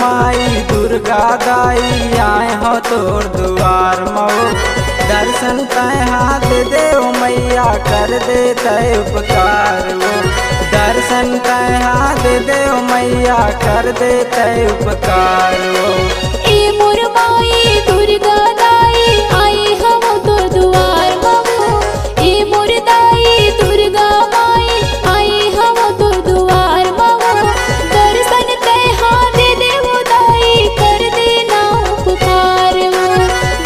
माई दुर्गा दाई आए हो तोर दुआर मऊ। दर्शन तय हाथ देव मैया कर दे तय उपकार वो। दर्शन तय हाथ देव मैया कर दे तय उपकार वो। ए मोर माई दुर्गा दाई आई हम तोर दुआर मऊ। ए मोर दाई दुर्गा माई आई हम तोर दुआर मऊ। दर्शन तय हाथ देव दाई कर देना उपकार वो।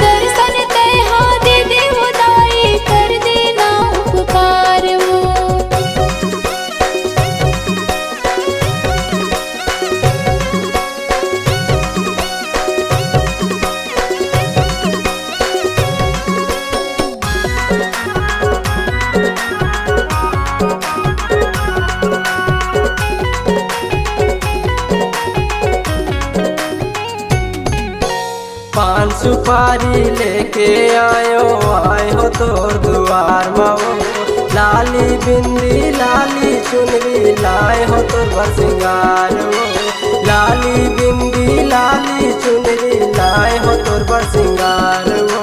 दर्शन तय हाथ देव दाई कर देना उपकार वो। पान सुपारी लेके आए हो तोर दुआर मऊ। लाली बिंदी लाली चुनरी लाए हो तोर बर सिंगार वो। लाली बिंदी लाली चुनरी लाए हो तोर बर सिंगार वो।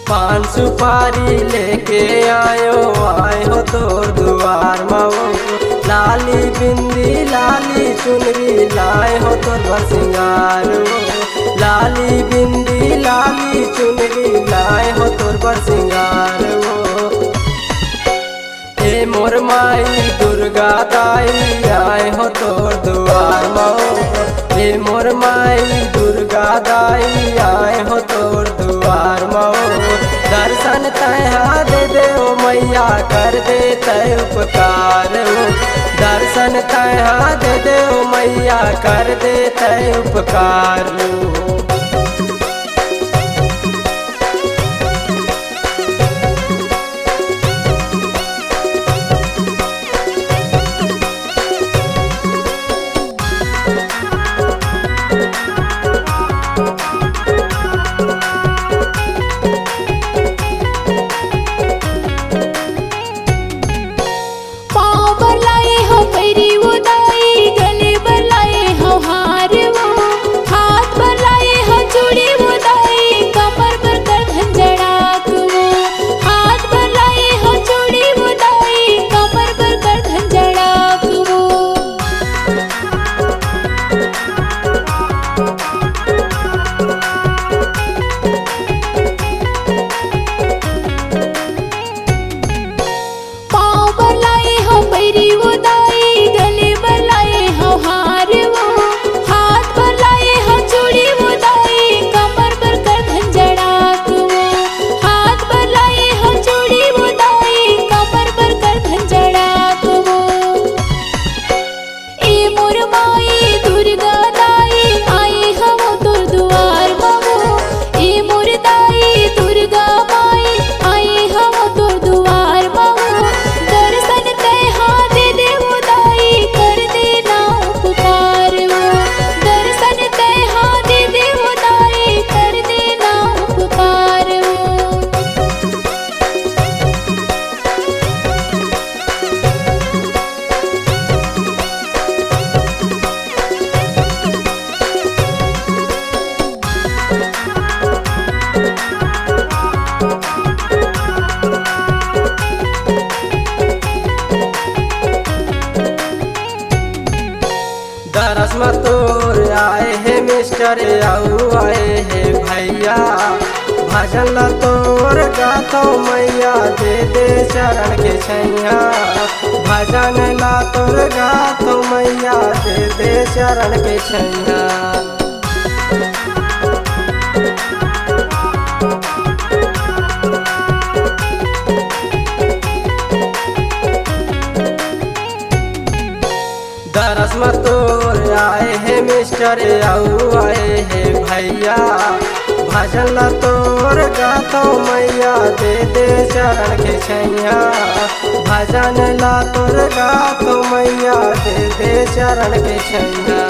पान सुपारी लेके आए हो तोर दुआर मऊ। लाली बिंदी लाली चुनरी लाए हो तोर बर सिंगार वो। लाली बिंदी लाली चुनरी लाए हो तोर बर सिंगार वो। ए मोर माई दुर्गा दाई आए हो तोर दुआर मऊ। ए मोर माई दुर्गा दाई आए हो तोर दुआर मऊ। दर्शन तय हाथ देव मैया कर दे तय उपकार वो। दर्शन तय हाथ देव मैया कर दे तय उपकार वो। दरस में तोर आए है मिस्टर आऊ आए है भैया। भजन ला तोर गाथो मैया दे दे चरण के छैया। भजन ला तोर गाथो मैया दे दे चरण के छैया। दरस में तोर आए है मिस्टर आऊ आए है भैया। भजन ला तोर गाथो मैया दे दे चरण के छैया। भजन ला तोर गाथो मैया दे दे चरण के छैया।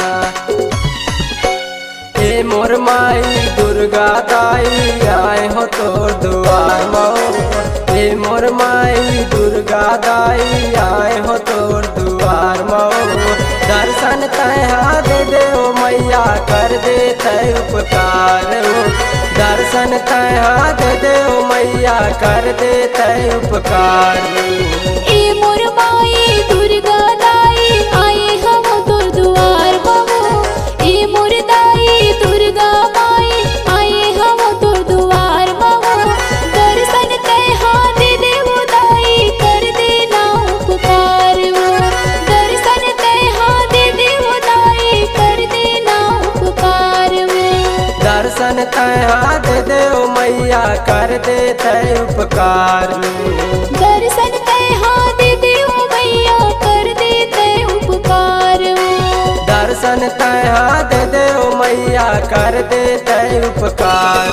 ए मोर माई दुर्गा दाई आए हो तोर दुआर मऊ हे मोर माई दुर्गा दाई आए हो तोर दुआर मऊ दर्शन तहा दे देओ मैया कर दे तय उपकार दर्शन तहा दे देओ मैया कर दे तय उपकार ए मोर माई दुर्गा दाई आए हम तोर दुआर मऊ ए मोर दाई दुर्गा माई आए हम तोर दुआर मऊ दर्शन तहा दे देवो दाई कर देना उपकार दर्शन तहा दे देवो दाई कर देना उपकार दर्शन तहा दे देओ मैया कर दे तय उपकार दर्शन तहा दे देवो मैया कर देते उपकार दर्शन तहा दे देओ मैया कर दे तय उपकार